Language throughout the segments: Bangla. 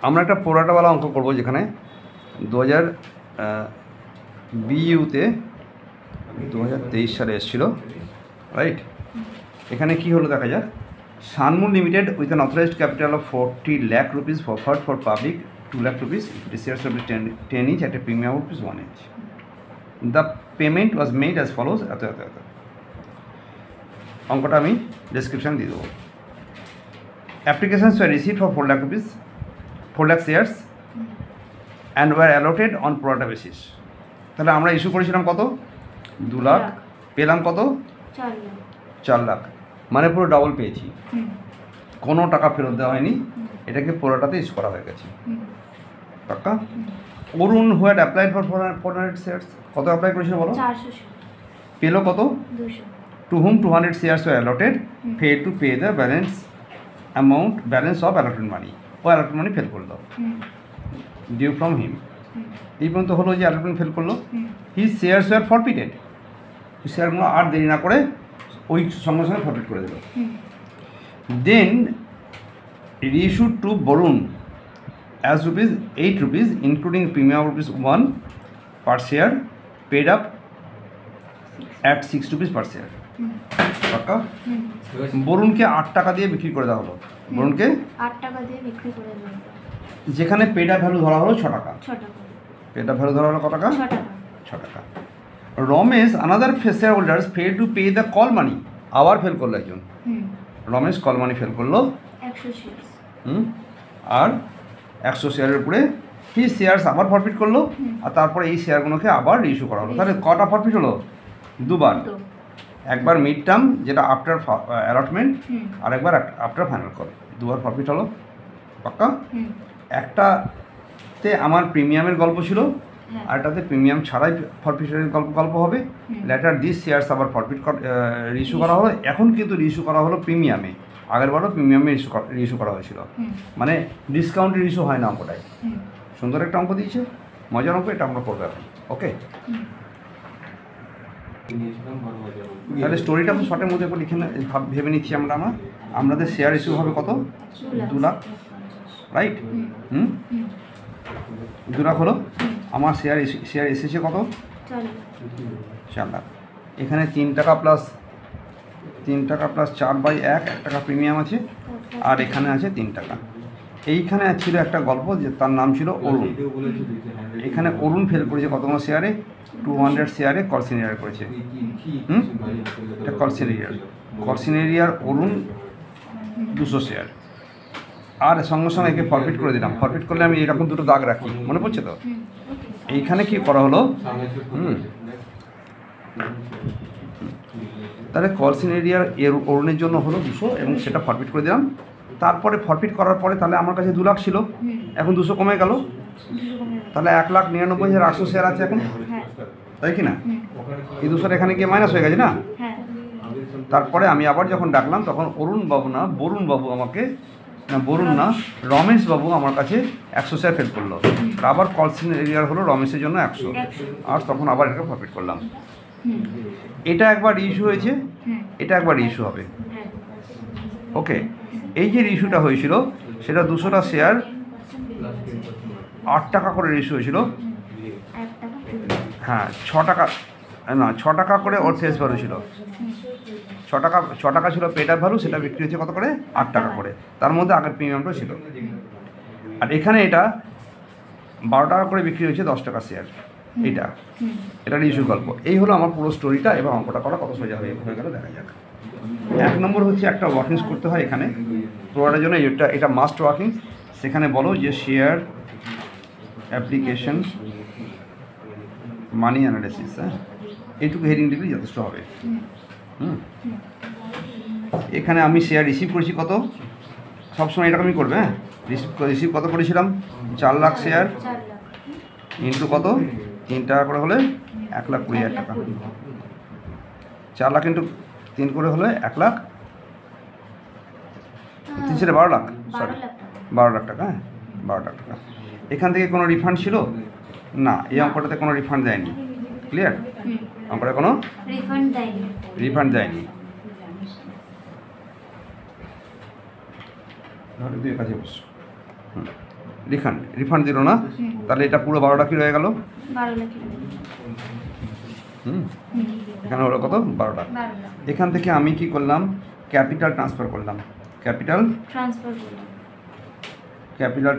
আমরা একটা পোরাটাওয়ালা অঙ্ক করব যেখানে 2000 বিইউতে 2023 সালে এসেছিল, রাইট? এখানে কি হলো দেখা যাক। Sunmoon limited with an authorised capital of 40 lakh rupees offered for public 2 lakh rupees equity shares of 10 each at a premium of rupees 1 each. The payment was made as follows. এত অঙ্কটা আমি ডেসক্রিপশন দিয়ে দেবো। Applications were received for 4 lakh rupees, 4 lakh shares and were allotted on pro rata basis. তাহলে আমরা ইস্যু করেছিলাম কত? 2 লাখ, পেলাম কত? 4 লাখ, মানে পুরো ডাবল পেয়েছি, কোনো টাকা ফেরত দেওয়া হয়নি, এটাকে পুরোটাতে ইস্যু করা হয়ে গেছে। টাকা Arun who had applied for 400 shares, কত অ্যাপ্লাই করেছিল বলো? 400 পেলো কত? 200। To whom 200 shares were allotted, fail to pay the balance amount, balance of allotted money, ও অ্যালটেড মানি ফেল করলো, ডিউ ফ্রম হিম। এই পর্যন্ত হলো যে অ্যালটমেন্ট ফেল করলো। হিজ শেয়ার্স ওয়ার ফরফিটেড, শেয়ারগুলো আর দেরি না করে ওই সঙ্গে সঙ্গে ফরফিট করে দিল। Then reissued to Barun as rupees 8 rupees including premium rupees 1 per share paid up at 6 rupees per share. টাকা বরুণকে 8 টাকা দিয়ে বিক্রি করে দেওয়া হলো। বরুণকে 8 টাকা দিয়ে বিক্রি করে দেওয়া হলো, যেখানে পেড আপ ভ্যালু ধরা হলো 6 টাকা। 6 টাকা পেড আপ ভ্যালু ধরা হলো কত টাকা? 6 টাকা। 6 টাকা। Ramesh another share holders fail to pay the call money, আবার ফেল করলো একজন। রমেশ কল মানি ফেল করলো 100 শেয়ার্স। আর 100 শেয়ারের উপরে হিজ শেয়ার্স আবার ফরফিট করলো, আর তারপরে এই শেয়ারগুলোকে আবার ইস্যু করা হলো। তাহলে কটা ফরফিট হলো? দুবার। একবার মিড টার্ম যেটা আফটার অ্যালটমেন্ট, আর একবার আফটার ফাইনাল কল, দুবার প্রফিট হলো। পাক্কা? একটাতে আমার প্রিমিয়ামের গল্প ছিল, আর এটাতে প্রিমিয়াম ছাড়াই ফরফিটের গল্প হবে। লেটার দিস শেয়ার্স আবার ফরফিট রিইস্যু করা হলো। এখন কিন্তু রিইস্যু করা হলো প্রিমিয়ামে, আগেরবারও প্রিমিয়ামে রিইস্যু করা হয়েছিল, মানে ডিসকাউন্টের ইস্যু হয় না অঙ্কটায়। সুন্দর একটা অঙ্ক দিয়েছে, মজার অঙ্ক, এটা আমরা করবো এখন। ওকে, তাহলে স্টোরিটা শর্টের মধ্যে লিখে ভেবে নিচ্ছি আমরা। আমাদের শেয়ার ইস্যু হবে কত? 2 লাখ, রাইট? 2 লাখ হলো। আমার শেয়ার এসেছে কত? 4 লাখ। এখানে 3 টাকা প্লাস 4/1 টাকা প্রিমিয়াম আছে, আর এখানে আছে 3 টাকা। এইখানে ছিল একটা গল্প যে তার নাম ছিল অরুণ। এখানে অরুণ ফেল করেছে কতগুলো শেয়ারে? 200 শেয়ারে কলসিনেরিয়ার করেছে। এটা কলসিনেরিয়ার অরুণ 200 শেয়ার, আর সঙ্গে সঙ্গে একে ফরফিট করে দিলাম। ফরফিট করলে আমি এরকম দুটো দাগ রাখি, মনে পড়ছে তো? এইখানে কি করা হলো? তাহলে কলসিনেরিয়ার অরুণের জন্য হলো 200 এবং সেটা ফরফিট করে দিলাম। তারপরে ফরফিট করার পরে তাহলে আমার কাছে 2 লাখ ছিল, এখন 200 কমে গেল। তাহলে 1,99,800 শেয়ার আছে এখন, তাই কি না? এই 200 এখানে গিয়ে মাইনাস হয়ে গেছে না? তারপরে আমি আবার যখন ডাকলাম তখন বরুণ রমেশ বাবু আমার কাছে 100 শেয়ার ফেল করলো। আবার কলসিনেরিয়ার হলো রমেশের জন্য 100, আর তখন আবার এটাকে প্রফিট করলাম। এটা একবার ইস্যু হয়েছে, এটা একবার ইস্যু হবে। ওকে, এই যে ইস্যুটা হয়েছিল সেটা 200টা শেয়ার 8 টাকা করে ইস্যু হয়েছিল। হ্যাঁ, 6 টাকা করে ওর ফেস ভ্যালু ছিল। 6 টাকা ছিল পেড আপ ভ্যালু, সেটা বিক্রি হয়েছে কত করে? 8 টাকা করে। তার মধ্যে আগের প্রিমিয়ামটা ছিল। আর এখানে এটা 12 টাকা করে বিক্রি হয়েছে 10 টাকা শেয়ার। এটার ইস্যু গল্প। এই হলো আমার পুরো স্টোরিটা, এবং অঙ্কটা করা কত সোজা হয়ে গেল দেখা যাক। 1 নম্বর হচ্ছে একটা ওয়ার্কিংস করতে হয় এখানে পুরোটার জন্য, এটা মাস্ট ওয়ার্কিংস। সেখানে বলো যে শেয়ার অ্যাপ্লিকেশন মানি অ্যানালিসিস, এইটুকু হেডিং দিলেই যথেষ্ট হবে। এখানে আমি শেয়ার রিসিভ করেছি কত? সবসময় এরকমই করবে। হ্যাঁ, রিসিভ কত করেছিলাম? 4 লাখ শেয়ার ইন্টু কত? 3 টাকা করে হলে 1,20,000 টাকা। 4 লাখ ইন্টু 3 করে হলে 1 লাখ 3 ছিল 12 লাখ, সরি 12 লাখ টাকা। হ্যাঁ, 12 লাখ টাকা। এখান থেকে কোনো রিফান্ড ছিল না, এই অঙ্কটাতে কোনো রিফান্ড দেয়নি। ক্লিয়ার? অঙ্কটা কোনো রিফান্ড দেয়নি। ধরে দিয়ে কাছে বসো। রিফান্ড দিল না, তাহলে এটা পুরো 12 লাখ কি রয়ে গেল? 12 লাখ। এখানে হলো কত? 12 লাখ। 12 লাখ এখান থেকে আমি কি করলাম? ক্যাপিটাল ট্রান্সফার করলাম। ক্যাপিটাল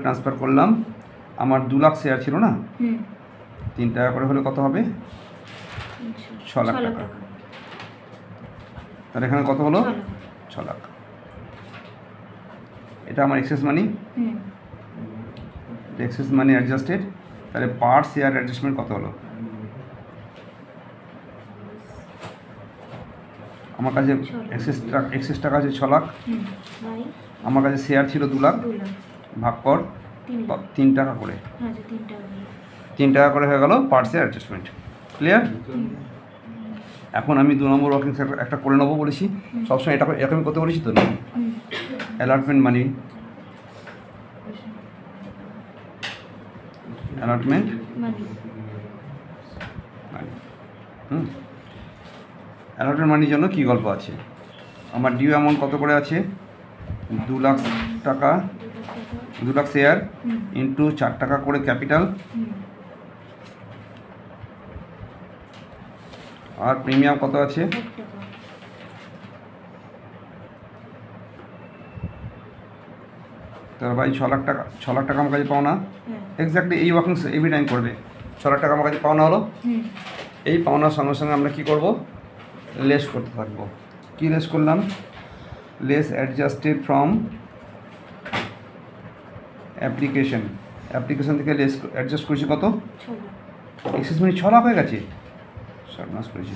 ট্রান্সফার করলাম। আমার 2 লাখ শেয়ার ছিল না, 3 টাকা করে হলে কত হবে? 6 লাখ টাকা। তাহলে এখানে কত হলো? 6 লাখ। এটা আমার এক্সেস মানি, এক্সেস মানি অ্যাডজাস্টেড। তাহলে পার শেয়ার অ্যাডজাস্টমেন্ট কত হলো? আমার কাছে এক্সেস টাকা আছে 6 লাখ, আমার কাছে শেয়ার ছিল 2 লাখ, ভাগ কর 3 টাকা করে, 3 টাকা করে হয়ে গেল পার শেয়ার অ্যাডজাস্টমেন্ট। ক্লিয়ার? এখন আমি 2 নম্বর ওয়ার্কিং একটা করে নেবো বলেছি, সবসময় এটা এরকমই করতে বলেছি তো। অ্যালটমেন্ট মানি, অ্যালটমেন্ট অ্যালটমেন্ট মানির জন্য কী গল্প আছে? আমার ডিউ অ্যামাউন্ট কত করে আছে? 2 লাখ টাকা, 2 লাখ শেয়ার ইন্টু 4 টাকা করে ক্যাপিটাল, আর প্রিমিয়াম কত আছে? 1 টাকা। তাহলে ভাই 6 লাখ টাকা, 6 লাখ টাকা আমার কাছে পাও না? এক্স্যাক্টলি এই ওয়ার্কিং এভরি টাইম করবে। 6 লাখ টাকা আমার কাছে পাওনা হলো। এই পাওনার সঙ্গে সঙ্গে আমরা কী করব? লেস করতে থাকবো। কী লেস করলাম? লেস অ্যাডজাস্টেড ফ্রম অ্যাপ্লিকেশন থেকে লেস অ্যাডজাস্ট করেছি কত? 6 লাখ। এক্সেস মানি 6 লাখ হয়ে গেছে, সর্বনাশ করেছি।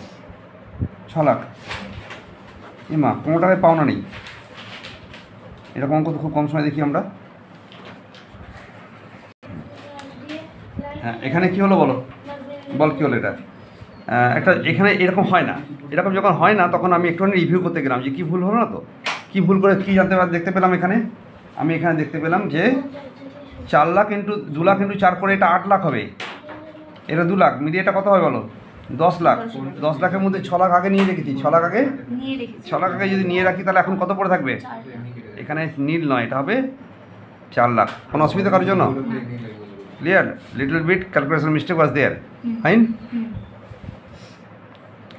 6 লাখ মা, কোনো টাকায় পাওনা নেই। এরকম অঙ্ক তো খুব কম সময় দেখি আমরা। হ্যাঁ, এখানে কী হলো বলো? কী হলো এটা? একটা এখানে এরকম হয় না। এরকম যখন হয় না তখন আমি একটুখানি রিভিউ করতে গেলাম যে কী ভুল হলো না তো, কী ভুল করে কী দেখতে পেলাম এখানে। আমি এখানে দেখতে পেলাম যে 4 লাখ ইন্টু 2 লাখ ইন্টু 4 করে এটা 8 লাখ হবে, এটা 2 লাখ মিলিয়ে এটা কত হবে বলো? 10 লাখ। 10 লাখের মধ্যে 6 লাখ আগে নিয়ে রেখেছি। 6 লাখ আগে যদি নিয়ে রাখি তাহলে এখন কত পড়ে থাকবে? এখানে নীল নয়, এটা হবে 4 লাখ। কোনো অসুবিধা কারোর জন্য? Clear? Little bit calculation mistake was there, fine.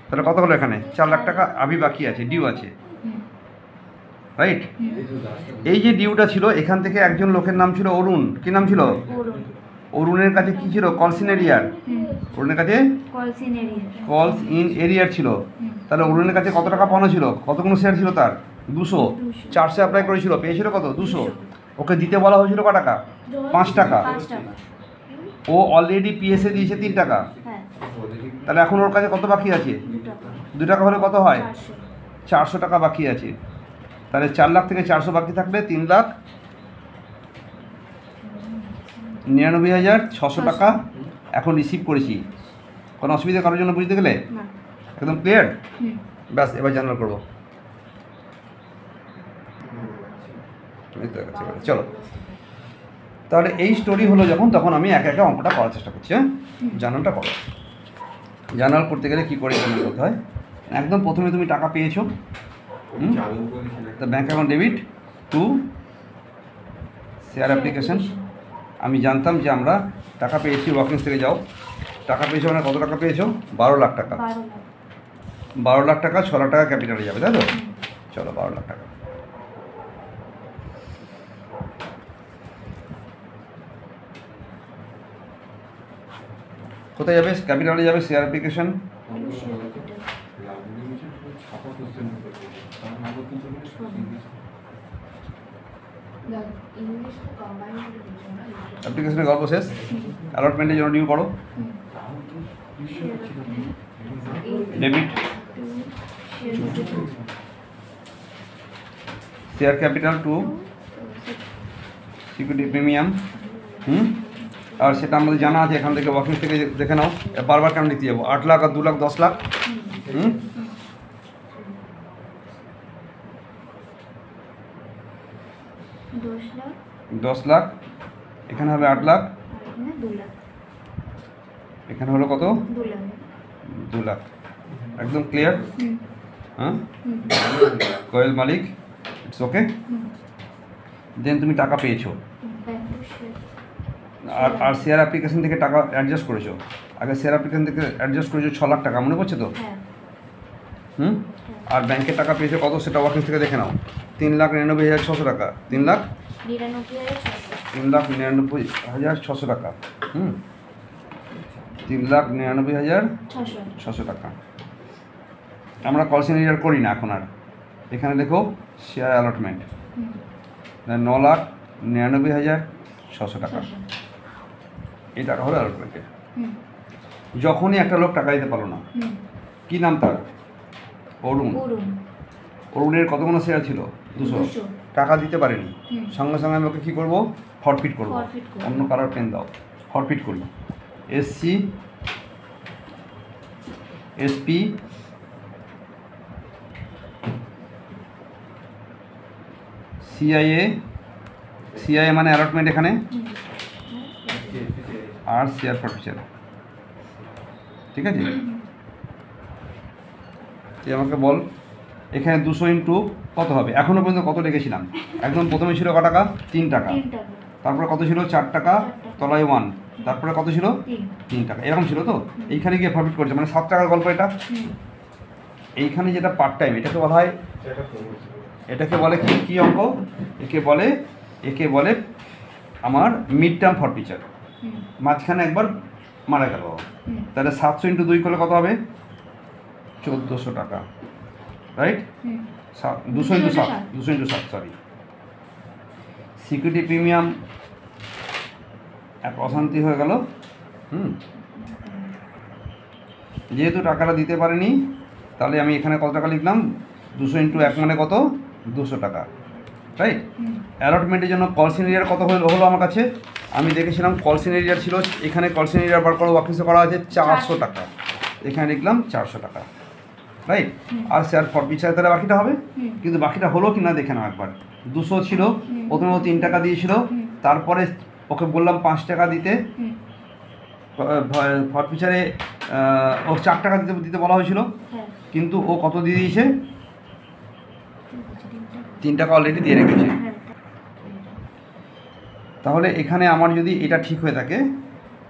তাহলে কত হলো? এখানে 4 লাখ টাকা আবি বাকি আছে, ডিউ আছে, রাইট? এই যে ডিউটা ছিল, এখান থেকে একজন লোকের নাম ছিল অরুণ। কী নাম ছিল? অরুণের কাছে কী ছিল? কলস ইন এরিয়ার। অরুণের কাছে কলস ইন এরিয়ার ছিল। তাহলে অরুণের কাছে কত টাকা পাওনা ছিল? কতগুলো শেয়ার ছিল তার? 200। 400 অ্যাপ্লাই করেছিল, পেয়েছিল কত? 200। ওকে দিতে বলা হয়েছিল ক টাকা? 5 টাকা। ও অলরেডি পিএসএ দিয়েছে 3 টাকা। তাহলে এখন ওর কাছে কত বাকি আছে? 2 টাকা হলে কত হয়? 400 টাকা বাকি আছে। তাহলে 4 লাখ থেকে 400 বাকি থাকলে 3,99,600 টাকা এখন রিসিভ করেছি। কোনো অসুবিধা কারোর জন্য বুঝতে গেলে? একদম ক্লিয়ার? ব্যাস, এবার জানার করবো। চলো, তাহলে এই স্টোরি হলো যখন, তখন আমি একে একে অঙ্কটা করার চেষ্টা করছি। হ্যাঁ, জার্নালটা করো। জার্নাল করতে গেলে কী করে জার্নাল করতে হয়? একদম প্রথমে তুমি টাকা পেয়েছো, bank account debit to share application. আমি জানতাম যে আমরা টাকা পেয়েছি, ওয়ার্কিংস থেকে যাও, টাকা পেয়েছো মানে কত টাকা পেয়েছো? 12 লাখ টাকা। 12 লাখ টাকা 6 লাখ টাকা ক্যাপিটালে যাবে, তাই তো? চলো, 12 লাখ টাকা। কোথায় যাবে? ক্যাপিটালে যাবে, শেয়ার অ্যাপ্লিকেশন। অ্যাপ্লিকেশনের গল্প শেষ। অ্যালটমেন্টের জন্য ডিউ করো। Debit share capital to security premium. আর সেটা আমাদের জানা আছে, এখান থেকে ওয়ার্কিং থেকে দেখে নাও। বারবার কেন লিখতে যাবো? 8 লাখ আর 2 লাখ 10 লাখ। 10 লাখ। এখানে হবে 8 লাখ, এখানে হলো কত? 2 লাখ। একদম ক্লিয়ার? হ্যাঁ, কোয়েল মালিক, ইটস ওকে। দেন তুমি টাকা পেয়েছো, ব্যাংক টু শেয়ার। আর শেয়ার অ্যাপ্লিকেশন থেকে টাকা অ্যাডজাস্ট করেছো, আগে শেয়ার অ্যাপ্লিকেশন থেকে অ্যাডজাস্ট করেছো 6 লাখ টাকা, মনে করছো তো? হ্যাঁ। হুম। আর ব্যাংকের টাকা পেয়েছো কত সেটা অফিস থেকে দেখে নাও, 3,99,600 টাকা, 3,99,600 টাকা। হুম, 3,99,600 টাকা। আমরা কল সেন্টার করি না এখন আর। এখানে দেখো শেয়ার অ্যালটমেন্ট 9,99,600 টাকা, এই টাকা হলো অ্যালটমেন্টের। যখনই একটা লোক টাকা দিতে পারলো না, কি নাম তার? অরুণ। অরুণের কতগুলো শেয়ার ছিল? 200। টাকা দিতে পারেনি, সঙ্গে সঙ্গে আমি ওকে কী করবো? ফরফিট করবো। অন্য কালার পেন দাও, ফরফিট করি। SC SP CIA মানে অ্যালটমেন্ট এখানে, আর শেয়ার ফরফিচার। ঠিক আছে, তুই আমাকে বল এখানে 200 ইন্টু কত হবে? এখনও পর্যন্ত কত লিখেছিলাম? একদম প্রথমে ছিল কত টাকা? 3 টাকা। তারপরে কত ছিল? 4 টাকা, তলায় 1, তারপরে কত ছিল? 3 টাকা, এরকম ছিল তো। এইখানে গিয়ে প্রফিট করছে, মানে 7 টাকার গল্প এটা। এইখানে যেটা পার্ট টাইম, এটাকে বলা হয়, এটাকে বলে কি অঙ্ক? একে বলে আমার মিড টার্ম ফরফিচার। মাঝখানে একবার মারা গেল, তাহলে 700 ইন্টু 2 করলে কত হবে? 1400 টাকা, right? 200 into 7, sorry. Security premium এক অশান্তি হয়ে গেল। যেহেতু টাকাটা দিতে পারেনি, তাহলে আমি এখানে কত টাকা লিখলাম? 200 ইন্টু 1 মানে কত? 200 টাকা, রাইট? অ্যালটমেন্টের জন্য কল সিনারিয়ার কত হলো আমার কাছে? আমি দেখেছিলাম কল সিনারিয়ার ছিল, এখানে কল সিনারিয়ার বার করে অফিসে করা আছে 400 টাকা, এখানে লিখলাম 400 টাকা, রাইট? আর শেয়ার ফরফিচার তাহলে বাকিটা হবে, কিন্তু বাকিটা হলো কি না দেখে নাও একবার। 200 ছিল, প্রথমে ও 3 টাকা দিয়েছিল, তারপরে ওকে বললাম 5 টাকা দিতে, ফরফিচারে ও 4 টাকা দিতে বলা হয়েছিল, কিন্তু ও কত দিয়ে দিয়েছে? 3 টাকা অলরেডি দিয়ে রেখেছে। তাহলে এখানে আমার যদি এটা ঠিক হয়ে থাকে,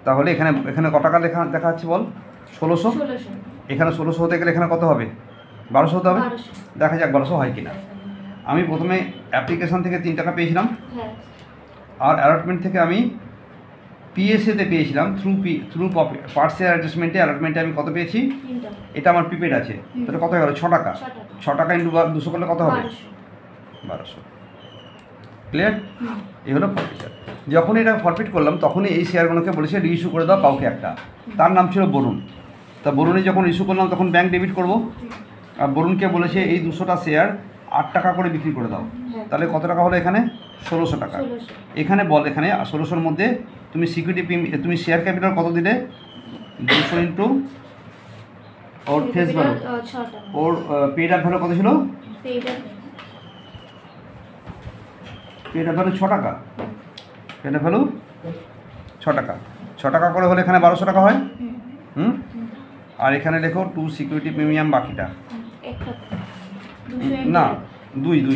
তাহলে এখানে কত টাকা দেখা যাচ্ছে বল? 1600। এখানে 1600 হতে গেলে এখানে কত হবে? 1200 হতে হবে। দেখা যাক 1200 হয় কিনা। আমি প্রথমে অ্যাপ্লিকেশন থেকে 3 টাকা পেয়েছিলাম, আর অ্যালটমেন্ট থেকে আমি PSA-তে পেয়েছিলাম, থ্রু পার্ট শেয়ার অ্যাডজাস্টমেন্টে অ্যালটমেন্টে আমি কত পেয়েছি? এটা আমার প্রিপেড আছে, তাহলে কত হয়ে গেল? 6 টাকা। 6 টাকা ইন্টু 200 করলে কত হবে? 1200। ক্লিয়ার? এই হলো ফরফিচার। যখন এটা ফরফিট করলাম, তখনই এই শেয়ারগুলোকে বলেছে রিইস্যু করে দাও কাউকে একটা। তার নাম ছিল বরুণ। তা বরুণে যখন ইস্যু করলাম, তখন ব্যাংক ডেবিট করব, আর বরুণকে বলেছে এই 200টা শেয়ার 8 টাকা করে বিক্রি করে দাও। তাহলে কত টাকা হলো এখানে? 1600 টাকা। এখানে বল, এখানে 1600-র মধ্যে তুমি তুমি শেয়ার ক্যাপিটাল কত দিলে? 200 ইন্টু ওর ফেস ভ্যালু, ওর পেড আপ ভ্যালু কত ছিল? পেড আপ ভ্যালু 6 টাকা। পেড আপ ভ্যালু 6 টাকা। 6 টাকা করে হলে এখানে 1200 টাকা হয়। আর এখানে দেখো 2 সিকিউরিটি প্রিমিয়াম বাকিটা না, 2 2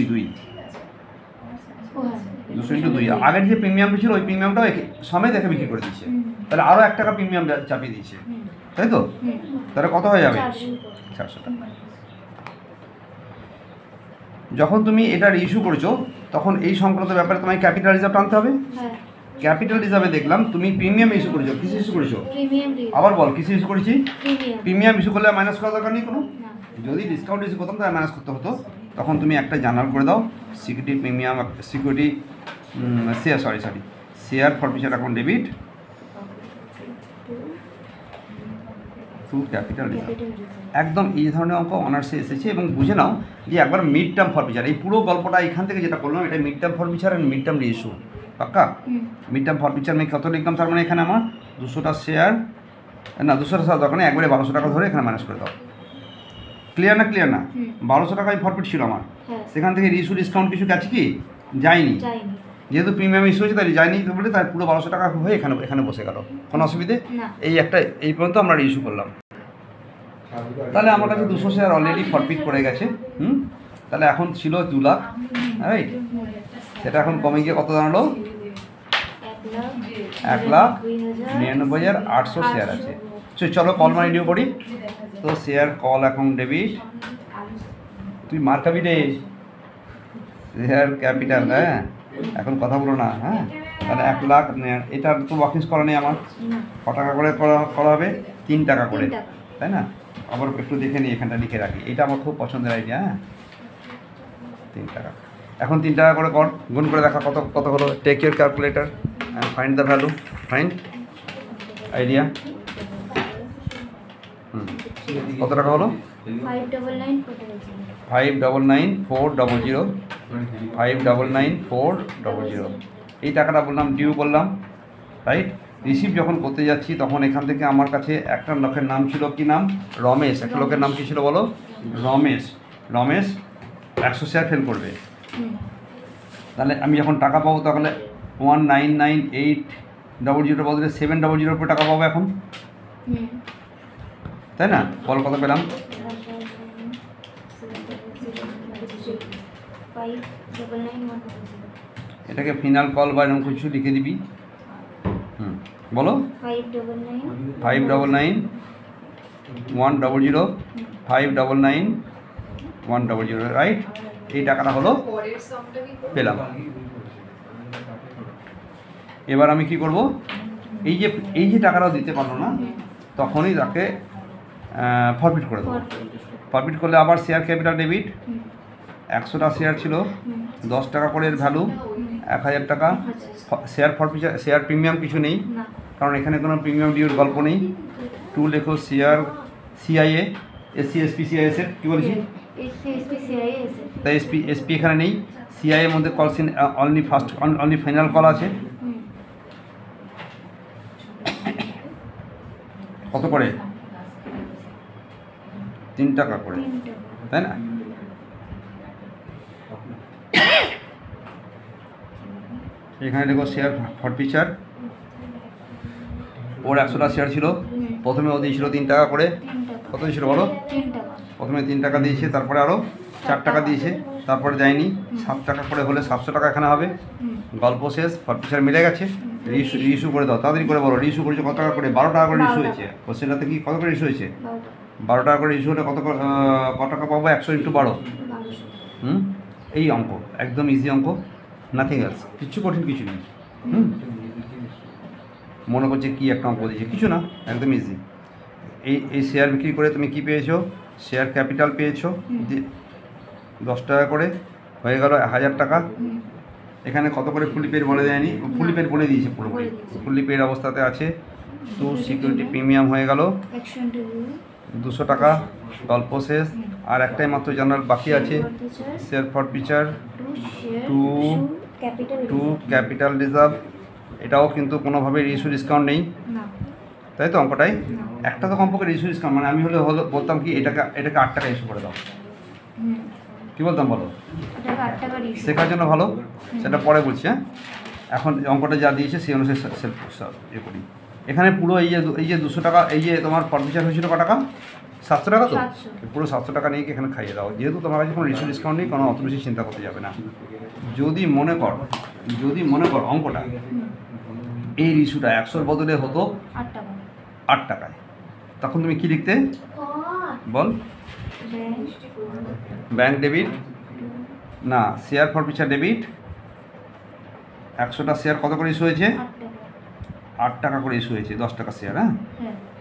200 ইন্টু 2। আগের যে প্রিমিয়ামটা ছিল, ওই প্রিমিয়ামটাও সমেত দেখে বিক্রি করে দিচ্ছে, তাহলে আরও 1 টাকা প্রিমিয়াম চাপিয়ে দিচ্ছে, তাই তো? তাহলে কত হয়ে যাবে? 400 টাকা। যখন তুমি এটা রিইস্যু করেছো, তখন এই সংক্রান্ত ব্যাপারে তোমায় ক্যাপিটাল রিজার্ভ আনতে হবে। ক্যাপিটাল রিজার্ভে দেখলাম তুমি প্রিমিয়াম ইস্যু করেছো। কিসে ইস্যু করেছো? আবার বল, কিসে ইস্যু করেছি? প্রিমিয়াম ইস্যু করলে মাইনাস করার দরকার নেই কোনো। যদি ডিসকাউন্ট ইস্যু করতাম তাহলে মাইনাস করতে হতো। তখন তুমি একটা জার্নাল করে দাও, security premium, share forfeiture account debit to capital reserve. একদম এই ধরনের অঙ্ক অনার্সে এসেছে। এবং বুঝে নাও যে একবার মিড টার্ম ফরফিচার, এই পুরো গল্পটা এখান থেকে যেটা করলাম, এটা মিড টার্ম ফরফিচার আর মিড টার্ম রিইস্যু। পাক্কা? মিড টার্ম ফরফিচার আমি কত লিখলাম? তার মানে এখানে আমার 200টা শেয়ার, না 200টা শেয়ার দরকার নেই, একবারে 1200 টাকা ধরে এখানে মাইনাস করে দাও। ক্লিয়ার না? ক্লিয়ার না? 1200 টাকায় প্রফিট ছিল আমার, সেখান থেকে রিইস্যু ডিসকাউন্ট কিছু গেছে কি? যায়নি। যেহেতু প্রিমিয়াম ইস্যু হয়েছে তাই যায়নি বলে তার পুরো 1200 টাকা হয়ে এখানে বসে গেল। কোনো অসুবিধে? এই পর্যন্ত আমরা রিইস্যু করলাম। তাহলে আমার কাছে 200 শেয়ার অলরেডি ফরফিট করে গেছে। তাহলে এখন ছিল 2 লাখ, রাইট? সেটা এখন কমে গিয়ে কত দাঁড়ালো? 1,99,800 শেয়ার আছে। চলো কল মানি ডিউ করি। তো শেয়ার কল অ্যাকাউন্ট ডেবিট, তুই মার খাবি রে, শেয়ার ক্যাপিটাল। হ্যাঁ এখন কথা বলো না। হ্যাঁ তাহলে 1,00,000, এটা তো ওয়াকিংস করা নেই আমার। ক টাকা করে করা হবে? 3 টাকা করে, তাই না? আবার একটু দেখে নিই, এখানটা লিখে রাখি, এটা আমার খুব পছন্দের আইডিয়া। হ্যাঁ 3 টাকা, এখন 3 টাকা করে কর, গুণ করে দেখা কত হলো। Take your calculator and find the value. Find idea. কত টাকা হলো? 599,400। 599,400 এই টাকাটা বললাম ডিউ বললাম, রাইট? রিসিভ যখন করতে যাচ্ছি তখন এখান থেকে আমার কাছে একটা লোকের নাম ছিল, কি নাম? রমেশ। একটা লোকের নাম কী ছিল বলো? রমেশ। 100 শেয়ার ফেল করবে। তাহলে আমি যখন টাকা পাবো তাহলে 1,99,800 বদলে 700 উপরে টাকা পাবো এখন, তাই না? কল কত পেলাম? এটাকে ফাইনাল কল বা এরকম কিছু লিখে দিবি। বলো 599,100 599,100, রাইট? এই টাকাটা হলো পেলাম। এবার আমি কি করব? এই যে টাকাটাও দিতে পারলো না, তখনই তাকে ফরফিট করে দেবো। ফরফিট করলে আবার শেয়ার ক্যাপিটাল ডেবিট, 100টা শেয়ার ছিল, 10 টাকা করে এর ভ্যালু, 1,000 টাকা। শেয়ার ফরফিচার, শেয়ার প্রিমিয়াম কিছু নেই, কারণ এখানে কোনো প্রিমিয়াম ডিউর গল্প নেই। 2 লেখো share CIA, SC SP CISF, কী বলছি? তাই এসপি এখানে নেই। সিআইএর মধ্যে call seen only final call আছে। কত করে? 3 টাকা করে, তাই না? এখানে দেখো শেয়ার ফরফিচার, ওর 100টা শেয়ার ছিল, প্রথমে ও দিয়েছিল 3 টাকা করে। কত দিয়েছিল বলো? প্রথমে 3 টাকা দিয়েছে, তারপরে আরও 4 টাকা দিয়েছে, তারপরে দেয়নি। 7 টাকা করে হলে 700 টাকা এখানে হবে। গল্প শেষ, ফরফিচার মিলে গেছে। রিইস্যু করে দাও, তাড়াতাড়ি করে বলো। রিইস্যু করেছে কত টাকা করে? 12 টাকা করে রিইস্যু হয়েছে। কোশ্চেনটাতে কি কত করে রিইস্যু হয়েছে? 12 টাকা করে রিইস্যু হলে কত টাকা পাবো? 100 × 12। এই অঙ্ক একদম ইজি অঙ্ক, নাথিং এলস, কিচ্ছু কঠিন কিছু নেই। মনে করছে কি একটা অঙ্ক দিয়েছে, কিছু না, একদম ইজি। এই শেয়ার বিক্রি করে তুমি কি পেয়েছো? শেয়ার ক্যাপিটাল পেয়েছো 10 টাকা করে, হয়ে গেল 1,000 টাকা। এখানে কত করে ফুলি পেড বলে দেয়নি, ফুলি পেড বলে দিয়েছে, পুরোপুরি ফুলি পেড অবস্থাতে আছে। তো সিকিউরিটি প্রিমিয়াম হয়ে গেল 200 টাকা। গল্প শেষ। আর একটাই মাত্র জানার বাকি আছে, শেয়ার ফরফিচার টু ক্যাপিটাল রিজার্ভ। এটাও কিন্তু কোনোভাবে রিইস্যু ডিসকাউন্ট নেই, তাই তো? অঙ্কটাই একটা তো কমপক্ষে রিইস্যু ডিসকাউন্ট, মানে আমি হলো বলতাম কি এটাকে 8 টাকা ইস্যু করে দাও, কী বলতাম বলো? শেখার জন্য ভালো, সেটা পরে বলছি। হ্যাঁ এখন অঙ্কটা যা দিয়েছে সেই অনুসারে ইয়ে করি। এখানে পুরো এই যে 200 টাকা, এই যে তোমার ফরফিচার হয়েছিল ক টাকা? 700 টাকা। তো পুরো 700 টাকা নিয়ে এখানে খাইয়ে দাও, যেহেতু তোমার কাছে কোনো রিইস্যু ডিসকাউন্ট নেই, কোনো অত বেশি চিন্তা করতে যাবে না। যদি মনে কর অঙ্কটা এই রিইস্যুটা 100-র বদলে হতো 8 টাকায়, তখন তুমি কি লিখতে? বল। ব্যাংক ডেবিট না, শেয়ার ফরফিচার ডেবিট। 100টা শেয়ার কত করে ইস্যু হয়েছে? 8 টাকা করে ইস্যু হয়েছে, 10 টাকা শেয়ার। হ্যাঁ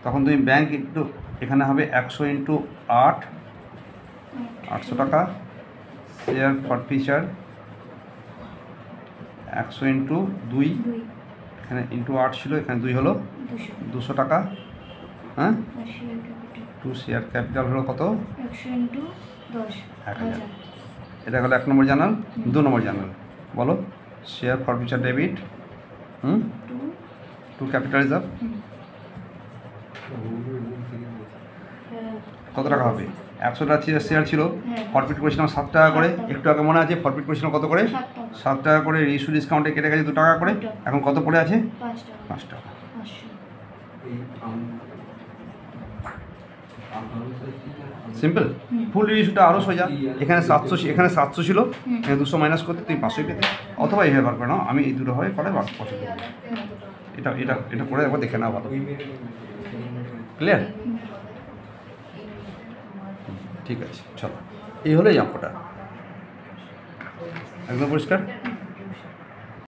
তখন তুমি ব্যাংক একটু এখানে হবে 100 × 8, 800 টাকা। শেয়ার ফরফিচার 100 × 2, এখানে × 8 ছিল, এখানে 2 হলো 200 টাকা। হ্যাঁ 2 শেয়ার ক্যাপিটাল হলো কত? 1,000। এটা হলো 1 নম্বর জার্নাল। 2 নম্বর জার্নাল বলো। Share forfeiture debit to capital reserve কত টাকা হবে? 100টা শেয়ার ছিল, ফরফিট করেছিলাম 7 টাকা করে। একটু আগে মনে আছে ফরফিট করেছিলাম কত করে? 7 টাকা করে। রিইস্যু ডিসকাউন্টে কেটে গেছে 2 টাকা করে, এখন কত পড়ে আছে? 5 টাকা। সিম্পল। ফুল রিডিউসটা আরও সোজা, এখানে 700 এখানে 700 ছিল, এখানে 200 মাইনাস করতে তুমি 500 পেতে, অথবা এইভাবে বার করে নাও। আমি এই দুটো হয় করে বার পছন্দ করি। এটা এটা এটা করে একবার দেখে নাও ভালো। ক্লিয়ার? ঠিক আছে, চলো, এই হলো এই অঙ্কটা। একদম পরিষ্কার।